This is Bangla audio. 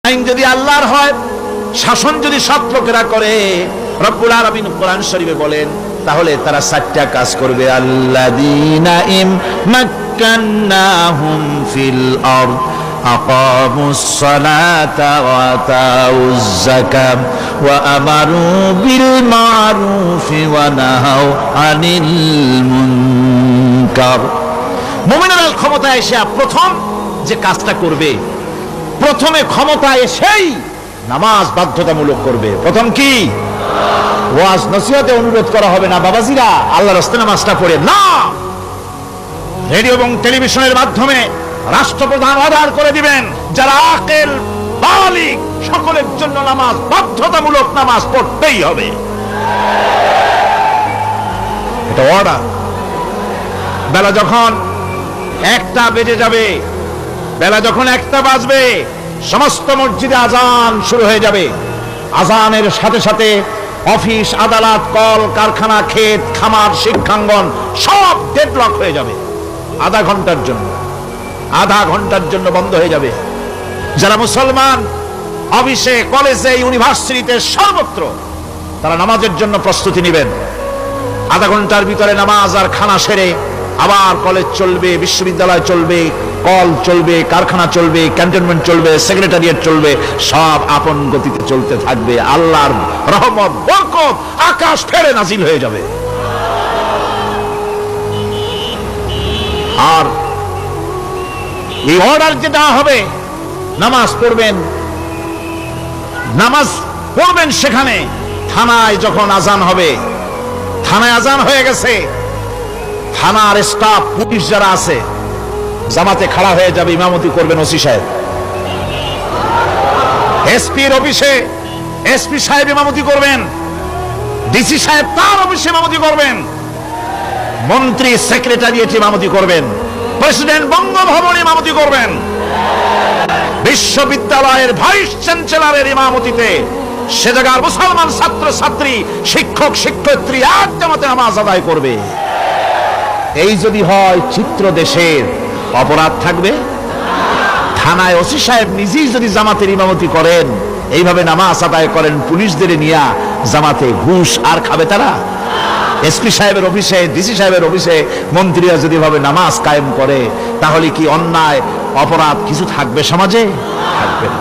আইন যদি আল্লাহর হয়, শাসন যদি সৎ লোকেরা করে, রব্বুল আলামিন কোরআন শরীফে বলেন, তাহলে তারা 4টা কাজ করবে। আল্লাযীনা মাক্কান্নাহুম ফিল আরদ আকামুস সালাতা ওয়া আতাউজ যাকাত ওয়া আমারু বিল মারুফি ওয়া নাহাউ আনিল মুনকার। মুমিনরা ক্ষমতায় এসে প্রথম যে কাজটা করবে, প্রথমে ক্ষমতায় এসেই নামাজ বাধ্যতামূলক করবে। প্রথম কি? ওয়াজ নসিহতে অনুরোধ করা হবে না, বাবাজিরা আল্লাহর রাস্তায় নামাজটা পড়ে না। রেডিও এবং টেলিভিশনের মাধ্যমে রাষ্ট্রপ্রধান অর্ডার করে দিবেন, যারা আকেল বালিগ সকলের জন্য নামাজ বাধ্যতামূলক, নামাজ পড়তেই হবে, এটা অর্ডার। বেলা যখন 1টা বেজে যাবে, বেলা যখন 1টা বাজবে, সমস্ত মসজিদে আজান শুরু হয়ে যাবে। আজানের সাথে সাথে অফিস, আদালত, কল কারখানা, ক্ষেত খামার, শিক্ষাঙ্গন সব ডেডলক হয়ে যাবে। আধা ঘন্টার জন্য বন্ধ হয়ে যাবে। যারা মুসলমান অফিসে, কলেজে, ইউনিভার্সিটিতে সর্বত্র তারা নামাজের জন্য প্রস্তুতি নেবেন। আধা ঘন্টার ভিতরে নামাজ আর খানা সেরে আবার কলেজ চলবে, বিশ্ববিদ্যালয় চলবে, কল চলবে, কারখানা চলবে, ক্যান্টনমেন্ট চলবে, সেক্রেটারিয়েট চলবে, সব আপন গতিতে চলতে থাকবে। আল্লাহর রহমত, বরকত আকাশ ফেরে নাজিল হয়ে যাবে। আর এই অর্ডার যেটা হবে, নামাজ পড়বেন, সেখানে থানায় যখন আজান হবে, থানায় আজান হয়ে গেছে, থানার স্টাফ, পুলিশ যারা আছে জামাতে খাড়া হয়ে যাবে, ইমামতি করবেন ওসি সাহেব। এসপির অফিসে এসপি সাহেব ইমামতি করবেন, ডিসি সাহেব তার অফিসে ইমামতি করবেন, মন্ত্রী সেক্রেটারিয়েট ইমামতি করবেন, প্রেসিডেন্ট বঙ্গভবনে ইমামতি করবেন, বিশ্ববিদ্যালয়ের ভাইস চ্যান্সেলরের ইমামতিতে সে জায়গার মুসলমান ছাত্র ছাত্রী, শিক্ষক শিক্ষয়িত্রী এক জামাতে নামাজ আদায় করবে। এই যদি হয় চিত্র দেশের, অপরাধ থাকবে? থানায় ওসি সাহেব নিজেই যদি জামাতের ইমামতি করেন, এইভাবে নামাজ আদায় করেন পুলিশদের নিয়ে জামাতে, ঘুষ আর খাবে তারা? এসপি সাহেবের অফিসে, ডিসি সাহেবের অফিসে মন্ত্রীরা যদি ভাবে নামাজ কায়েম করে, তাহলে কি অন্যায় অপরাধ কিছু থাকবে সমাজে? থাকবে না।